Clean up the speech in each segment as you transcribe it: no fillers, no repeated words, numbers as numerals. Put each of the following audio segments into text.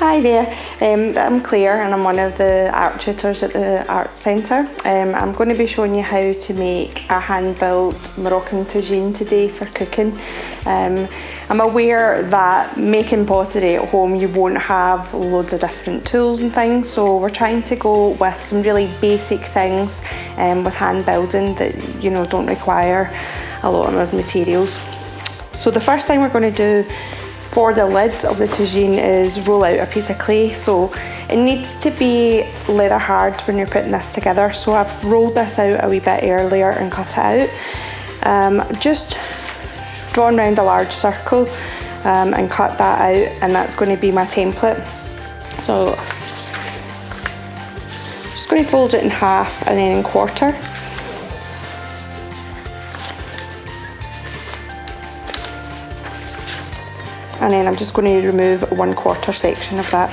Hi there, I'm Claire and I'm one of the art tutors at the Art Centre. I'm going to be showing you how to make a hand-built Moroccan tagine today for cooking. I'm aware that making pottery at home you won't have loads of different tools and things, so we're trying to go with some really basic things with hand building that don't require a lot of materials. So the first thing we're going to do for the lid of the tagine is roll out a piece of clay. So it needs to be leather hard when you're putting this together. So I've rolled this out a wee bit earlier and cut it out. Just drawn around a large circle and cut that out, and that's going to be my template. So just going to fold it in half and then in quarter. And then I'm just going to remove 1/4 section of that.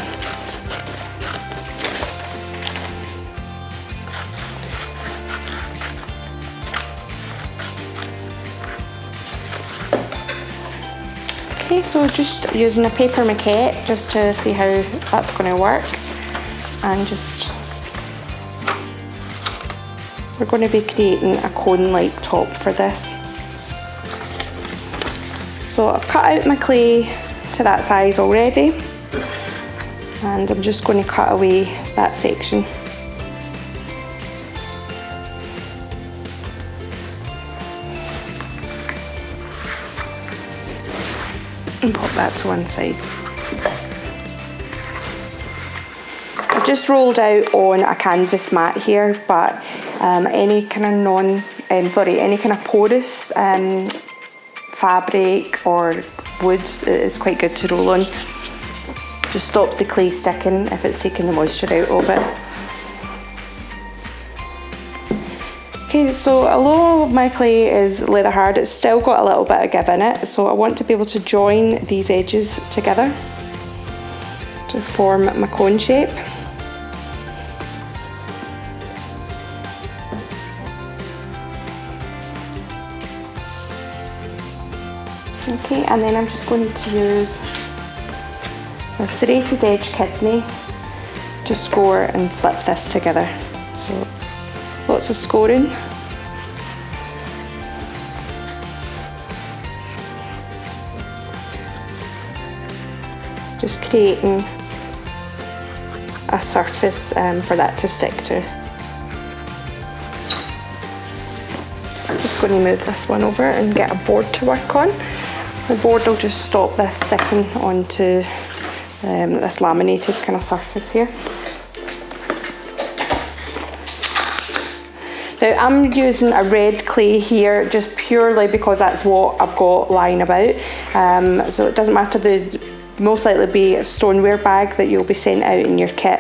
Okay, so just using a paper maquette just to see how that's going to work, and we're going to be creating a cone-like top for this. So I've cut out my clay to that size already, and I'm just going to cut away that section. And pop that to one side. I've just rolled out on a canvas mat here, but any kind of porous fabric or wood is quite good to roll on. Just stops the clay sticking if it's taking the moisture out of it. Okay, so although my clay is leather hard, it's still got a little bit of give in it, so I want to be able to join these edges together to form my cone shape. Okay, and then I'm just going to use a serrated edge kidney to score and slip this together. So lots of scoring. Just creating a surface for that to stick to. I'm just going to move this one over and get a board to work on. The board will just stop this sticking onto this laminated kind of surface here. Now I'm using a red clay here just purely because that's what I've got lying about. So it doesn't matter, most likely be a stoneware bag that you'll be sent out in your kit,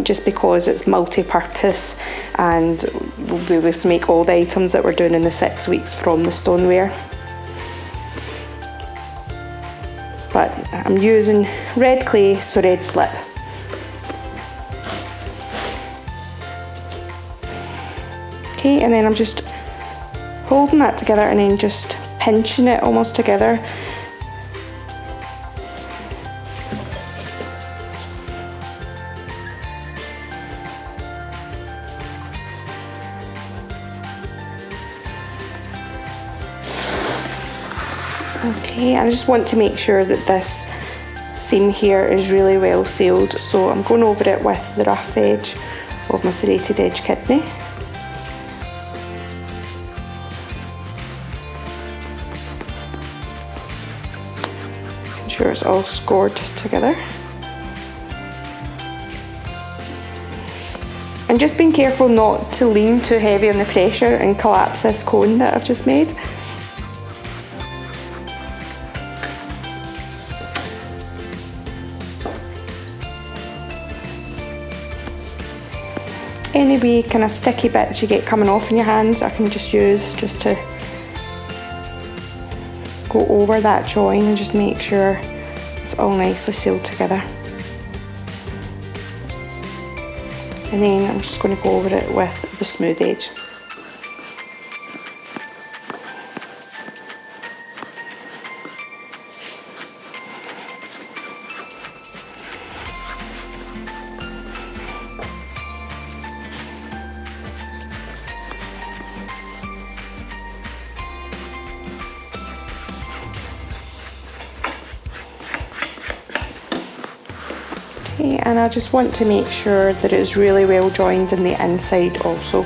just because it's multi-purpose and we'll be able to make all the items that we're doing in the 6 weeks from the stoneware. But I'm using red clay, so red slip. Okay, and then I'm just holding that together and then just pinching it almost together. Okay, I just want to make sure that this seam here is really well sealed, so I'm going over it with the rough edge of my serrated edge kidney. Ensure it's all scored together. And just being careful not to lean too heavy on the pressure and collapse this cone that I've just made. Any wee kind of sticky bits you get coming off in your hands I can just use just to go over that join and just make sure it's all nicely sealed together. And then I'm just going to go over it with the smooth edge. Okay, and I just want to make sure that it's really well joined in the inside also.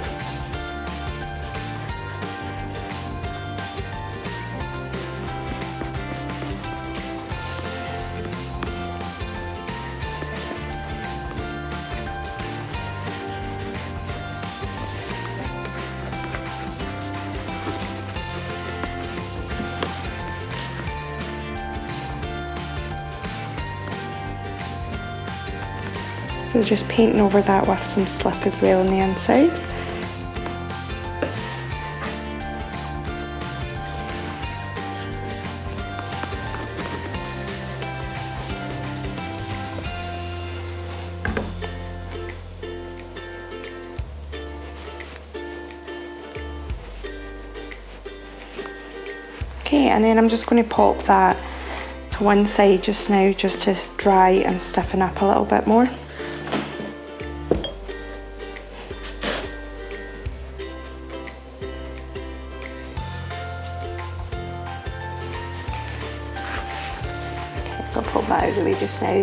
So just painting over that with some slip as well on the inside. Okay, and then I'm just going to pop that to one side just now, just to dry and stiffen up a little bit more. So I'll pop that out of the way just now.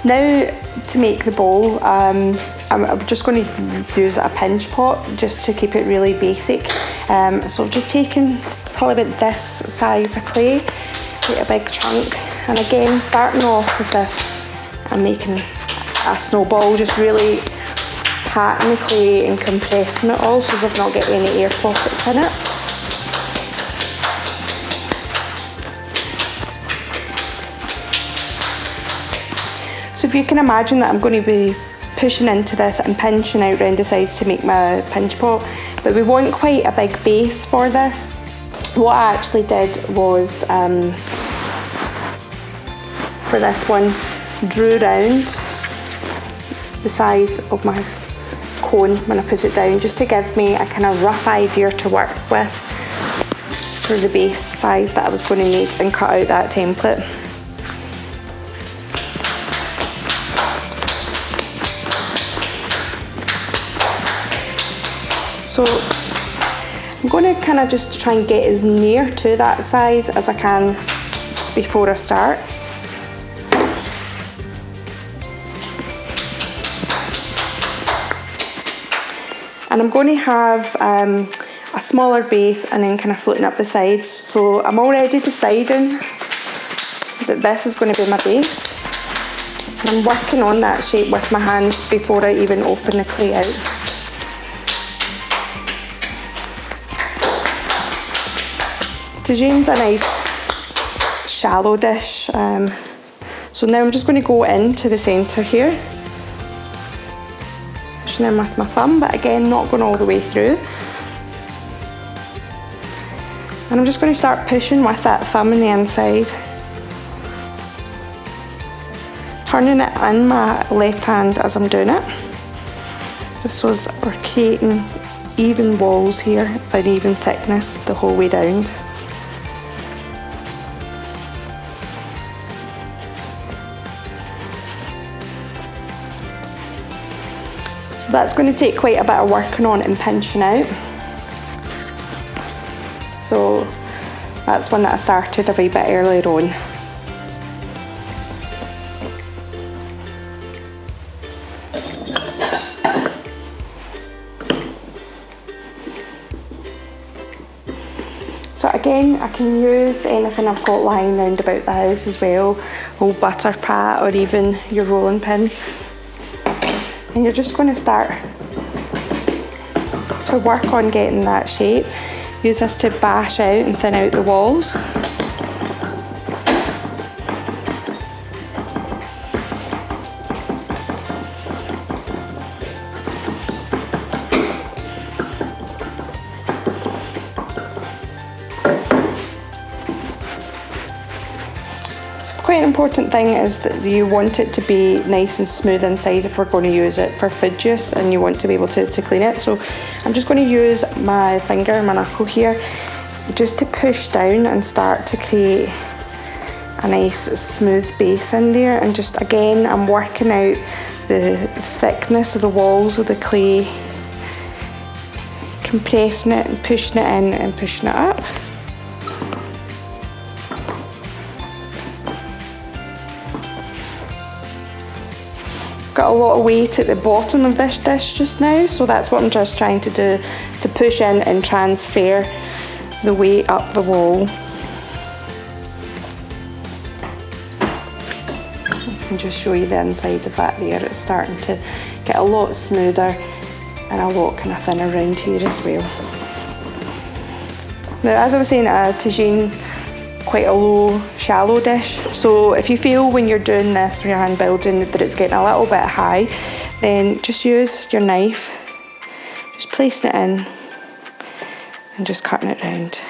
Now to make the bowl, I'm just going to use a pinch pot just to keep it really basic. So I've just taken probably about this size of clay, get a big chunk, and again starting off as if I'm making a snowball, just really patting the clay and compressing it all so as I've not got any air pockets in it. So if you can imagine that I'm going to be pushing into this and pinching out round the sides to make my pinch pot, but we want quite a big base for this. What I actually did was, for this one, drew round the size of my cone when I put it down, just to give me a kind of rough idea to work with for the base size that I was going to need, and cut out that template. So I'm going to kind of just try and get as near to that size as I can before I start. And I'm going to have a smaller base and then kind of floating up the sides. So I'm already deciding that this is going to be my base. And I'm working on that shape with my hands before I even open the clay out. Tajine's a nice shallow dish, so now I'm just going to go into the centre here, pushing in with my thumb, but again not going all the way through. And I'm just going to start pushing with that thumb in the inside, turning it in my left hand as I'm doing it, just so as we're creating even walls here, an even thickness the whole way round. So that's going to take quite a bit of working on and pinching out. So that's one that I started a wee bit earlier on. So again, I can use anything I've got lying around about the house as well, old butter pat or even your rolling pin. And you're just going to start to work on getting that shape. Use this to bash out and thin out the walls. Quite an important thing is that you want it to be nice and smooth inside if we're going to use it for food use, and you want to be able to clean it. So I'm just going to use my finger, my knuckle here, just to push down and start to create a nice smooth base in there. And just again, I'm working out the thickness of the walls of the clay, compressing it and pushing it in and pushing it up. got a lot of weight at the bottom of this dish just now, so that's what I'm just trying to do, to push in and transfer the weight up the wall. I can just show you the inside of that there. It's starting to get a lot smoother and a lot kind of thinner around here as well. Now, as I was saying, tagine's quite a low, shallow dish, so if you feel when you're doing this, when you're hand building, that it's getting a little bit high, then just use your knife, just placing it in and just cutting it round.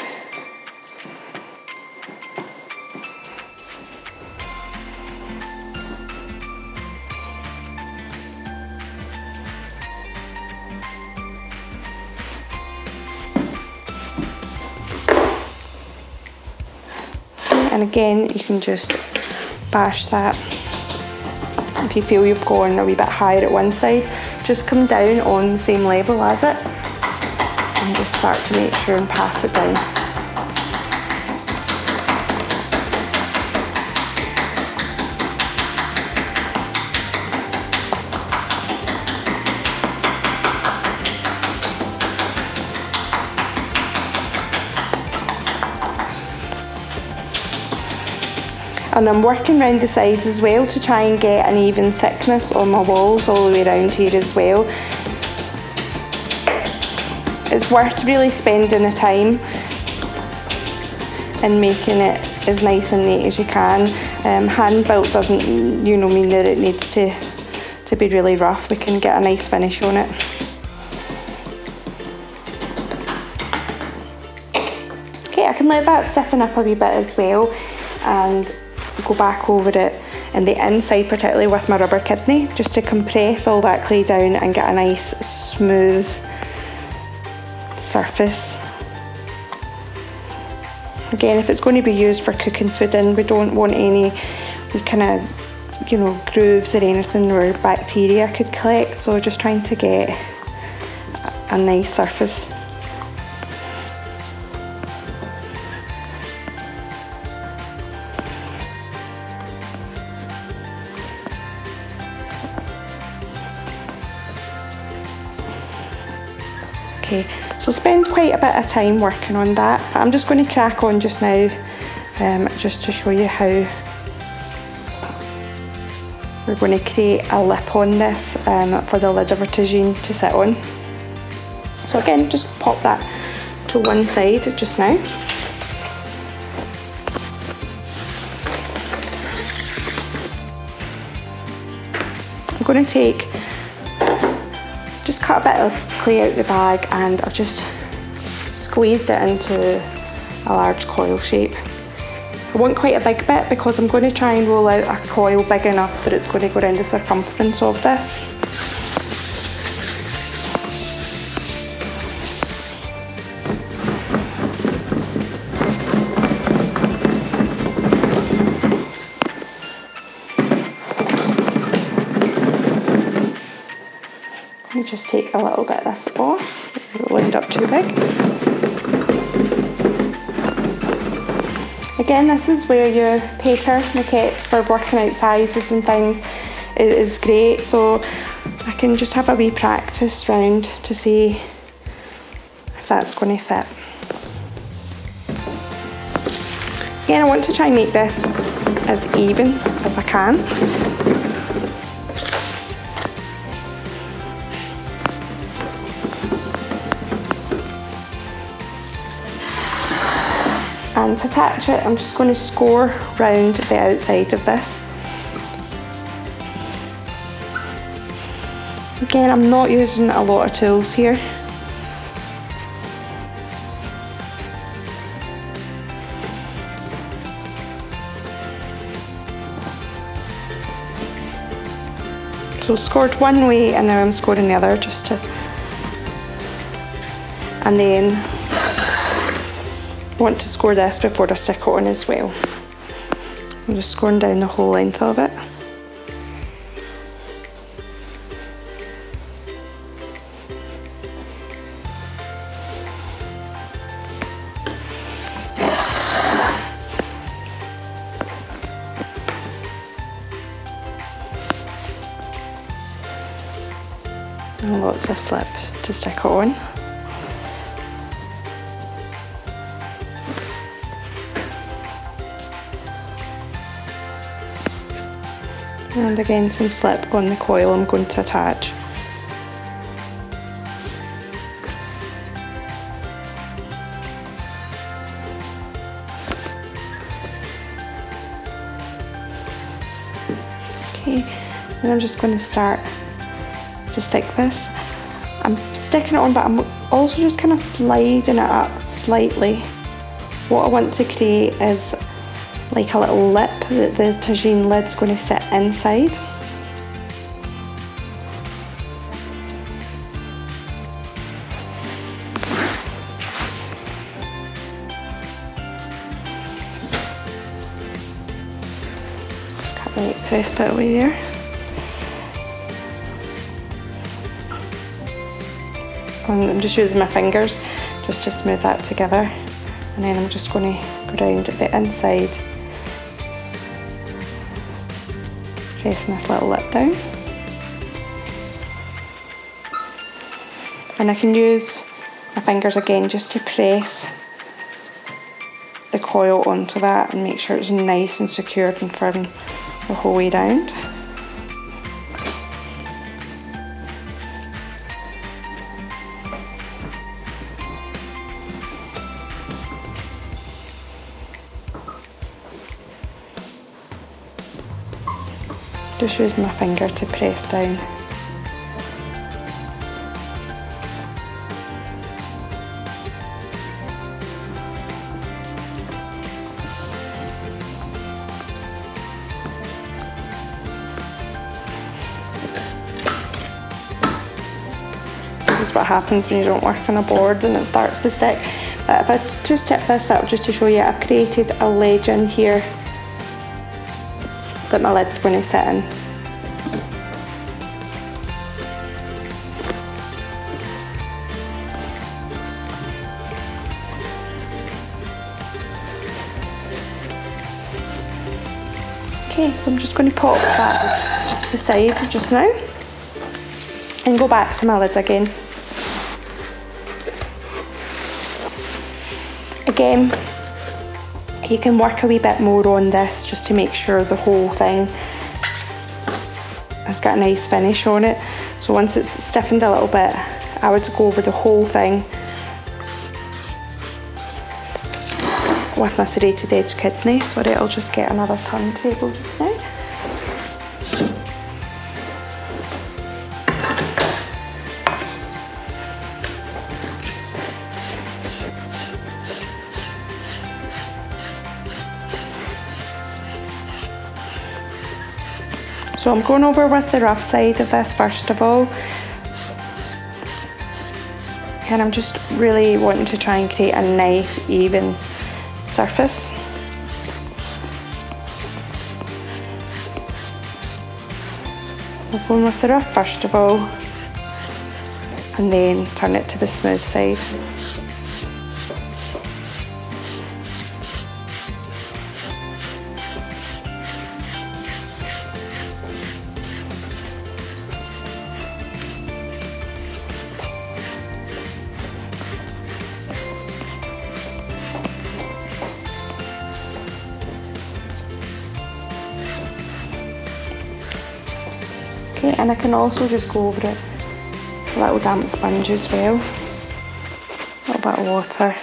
And again, you can just bash that. If you feel you've gone a wee bit higher at one side, just come down on the same level as it and just start to make sure and pat it down. And I'm working around the sides as well to try and get an even thickness on my walls all the way around here as well. It's worth really spending the time and making it as nice and neat as you can. Hand built doesn't, mean that it needs to be really rough. We can get a nice finish on it. Okay, I can let that stiffen up a wee bit as well, and go back over it and the inside, particularly with my rubber kidney, just to compress all that clay down and get a nice smooth surface. Again, if it's going to be used for cooking food in, we don't want any kind of grooves or anything where bacteria could collect, so just trying to get a nice surface. Okay, so spend quite a bit of time working on that. I'm just going to crack on just now, just to show you how we're going to create a lip on this for the lid of our tagine to sit on. So again, just pop that to one side just now. I'm going to just cut a bit of clay out the bag, and I've just squeezed it into a large coil shape. I want quite a big bit because I'm going to try and roll out a coil big enough that it's going to go around the circumference of this. Just take a little bit of this off, it'll end up too big. Again, this is where your paper maquettes for working out sizes and things is great, so I can just have a wee practice round to see if that's going to fit. Again, I want to try and make this as even as I can. And to attach it, I'm just going to score round the outside of this. Again, I'm not using a lot of tools here. So scored one way and now I'm scoring the other just to, and then want to score this before I stick it on as well. I'm just scoring down the whole length of it. and lots of slip to stick it on. And again some slip on the coil I'm going to attach. Okay, then I'm just going to start to stick this. I'm sticking it on, but I'm also just kind of sliding it up slightly. What I want to create is like a little lip that the tagine lid's going to sit inside. Cut the excess bit away there. And I'm just using my fingers just to smooth that together, and then I'm just going to go round at the inside, pressing this little lip down. And I can use my fingers again just to press the coil onto that and make sure it's nice and secured and firm the whole way round. Just using my finger to press down. This is what happens when you don't work on a board and it starts to stick. But if I just tip this up just to show you, I've created a ledge in here that my lid's going to sit in. Okay, so I'm just going to pop that to the side just now and go back to my lid again. Again, you can work a wee bit more on this just to make sure the whole thing has got a nice finish on it. So once it's stiffened a little bit, I would go over the whole thing with my serrated edge kidney. Sorry, I'll just get another turntable just now. So I'm going over with the rough side of this first of all, and I'm just really wanting to try and create a nice even surface. I'm going with the rough first of all, and then turn it to the smooth side. Okay, and I can also just go over it with a little damp sponge as well. A little bit of water.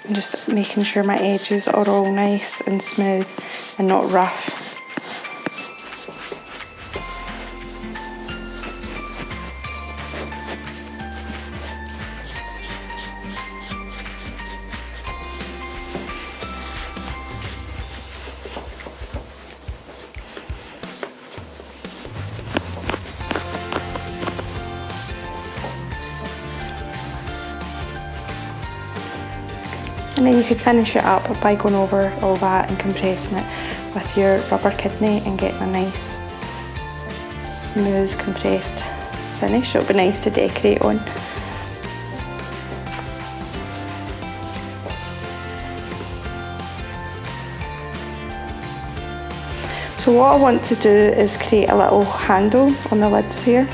And just making sure my edges are all nice and smooth and not rough. And then you could finish it up by going over all that and compressing it with your rubber kidney and getting a nice smooth compressed finish. It'll be nice to decorate on. So what I want to do is create a little handle on the lids here.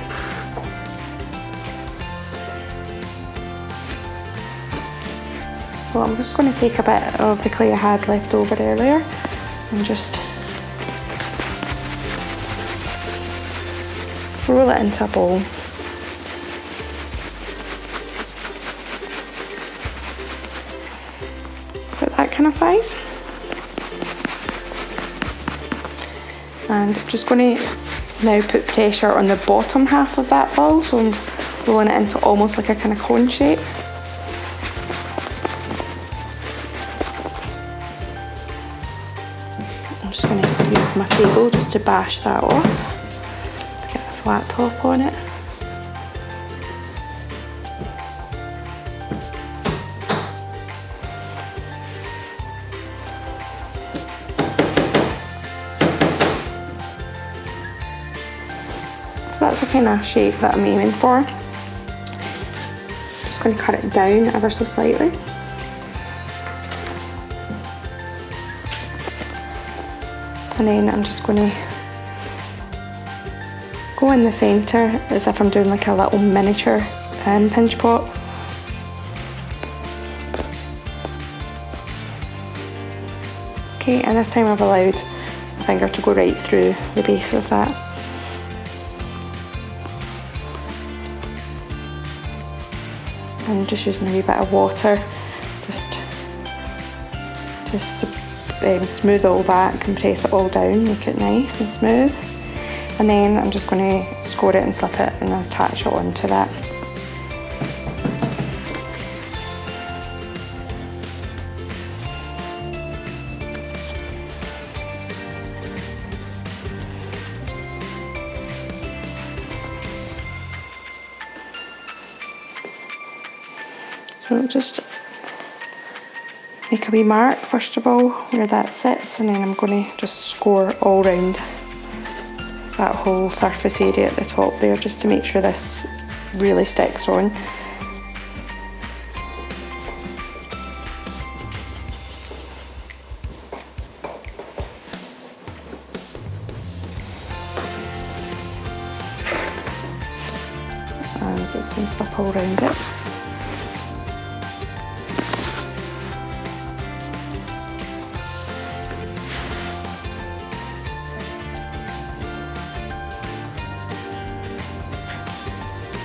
So I'm just going to take a bit of the clay I had left over earlier and just roll it into a ball. About that kind of size. And I'm just going to now put pressure on the bottom half of that ball, so I'm rolling it into almost like a kind of cone shape. I'm just going to use my table just to bash that off, to get a flat top on it. So that's the kind of shape that I'm aiming for. Just going to cut it down ever so slightly. And then I'm just going to go in the centre as if I'm doing like a little miniature pinch pot. Okay, and this time I've allowed my finger to go right through the base of that. I'm just using a wee bit of water just to smooth all that, compress it all down, make it nice and smooth. And then I'm just going to score it and slip it and attach it onto that. So just make a wee mark first of all where that sits, and then I'm going to just score all round that whole surface area at the top there, just to make sure this really sticks on. And get some stuff all around it.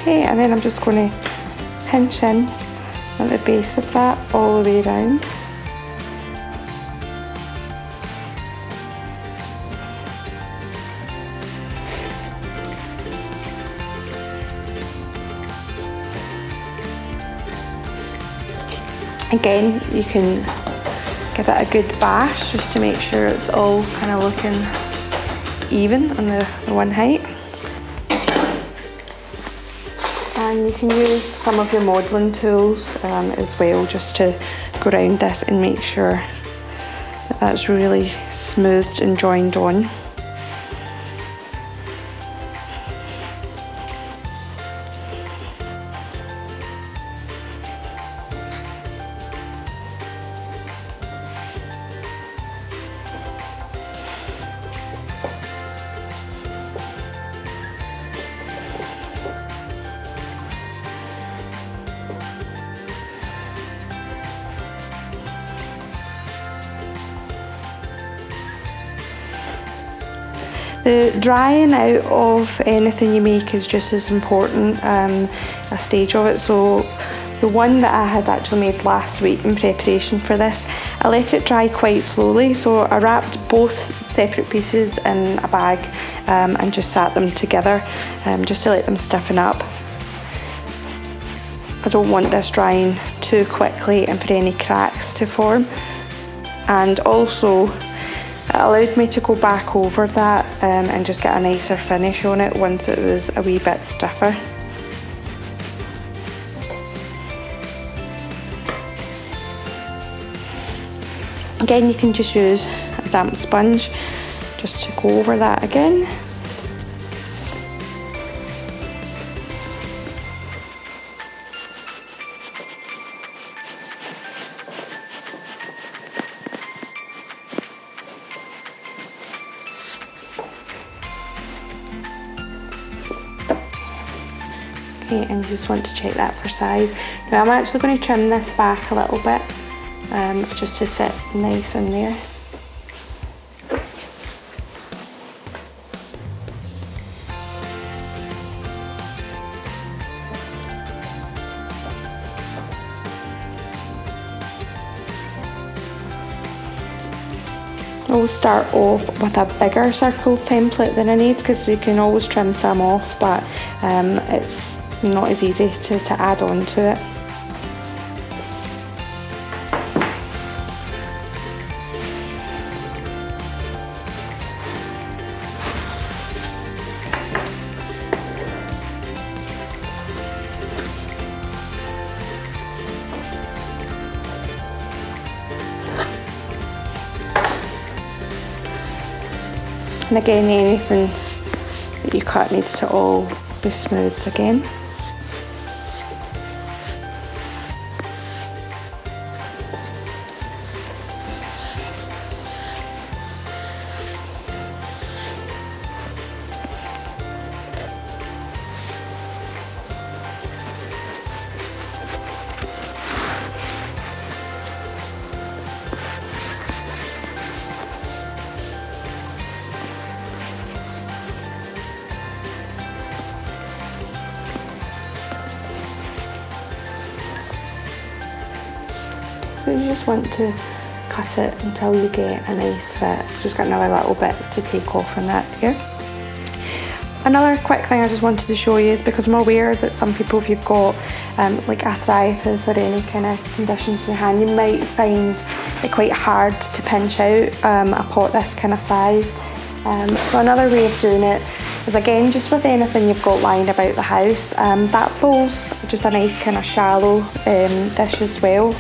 Okay, and then I'm just going to pinch in at the base of that all the way around. Again, you can give it a good bash just to make sure it's all kind of looking even on the one height. And you can use some of your modelling tools as well, just to go around this and make sure that that's really smoothed and joined on. The drying out of anything you make is just as important a stage of it. So the one that I had actually made last week in preparation for this, I let it dry quite slowly. So I wrapped both separate pieces in a bag and just sat them together just to let them stiffen up. I don't want this drying too quickly and for any cracks to form. And also, it allowed me to go back over that and just get a nicer finish on it once it was a wee bit stiffer. Again, you can just use a damp sponge just to go over that again. And you just want to check that for size. Now I'm actually going to trim this back a little bit just to sit nice in there. I'll start off with a bigger circle template than I need, because you can always trim some off, but it's not as easy to add on to it. And again, anything that you cut needs to all be smoothed again. So you just want to cut it until you get a nice fit. Just got another little bit to take off in that here. Another quick thing I just wanted to show you is, because I'm aware that some people, if you've got like arthritis or any kind of conditions in your hand, you might find it quite hard to pinch out a pot this kind of size. So another way of doing it is, again, just with anything you've got lying about the house. That bowl's just a nice kind of shallow dish as well.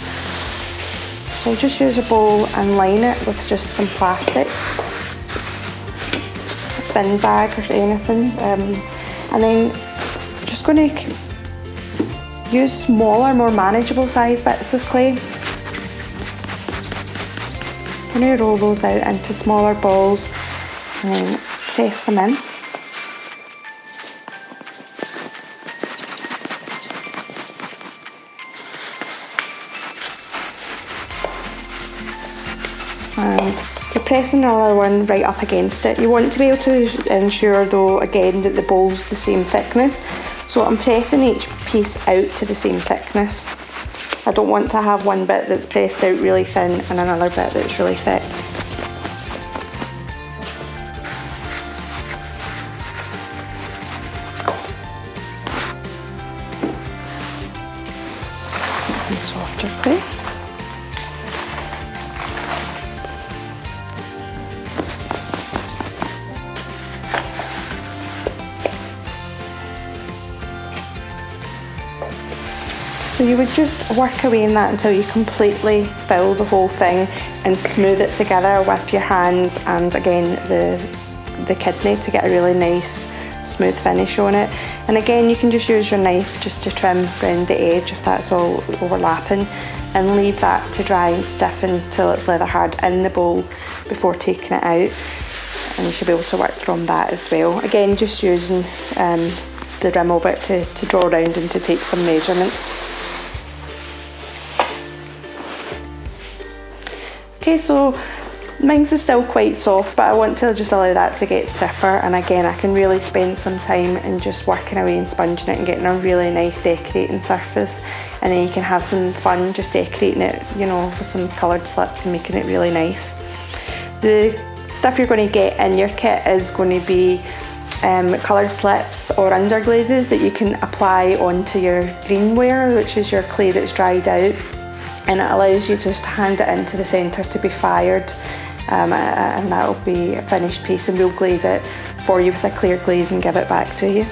So just use a bowl and line it with just some plastic, a bin bag or anything, and then just going to use smaller, more manageable size bits of clay. I'm going to roll those out into smaller balls and then press them in. And you're pressing another one right up against it. You want to be able to ensure, though, again, that the bowl's the same thickness. So I'm pressing each piece out to the same thickness. I don't want to have one bit that's pressed out really thin and another bit that's really thick. And softer clay. So you would just work away in that until you completely fill the whole thing and smooth it together with your hands and, again, the kidney to get a really nice smooth finish on it. And again, you can just use your knife just to trim around the edge if that's all overlapping, and leave that to dry and stiffen till it's leather hard in the bowl before taking it out, and you should be able to work from that as well. Again, just using the rim of it to draw around and to take some measurements. Okay, so mine's is still quite soft, but I want to just allow that to get stiffer, and again, I can really spend some time in just working away and sponging it and getting a really nice decorating surface, and then you can have some fun just decorating it, you know, with some coloured slips and making it really nice. The stuff you're going to get in your kit is going to be coloured slips or underglazes that you can apply onto your greenware, which is your clay that's dried out, and it allows you to just hand it into the centre to be fired, and that'll be a finished piece, and we'll glaze it for you with a clear glaze and give it back to you.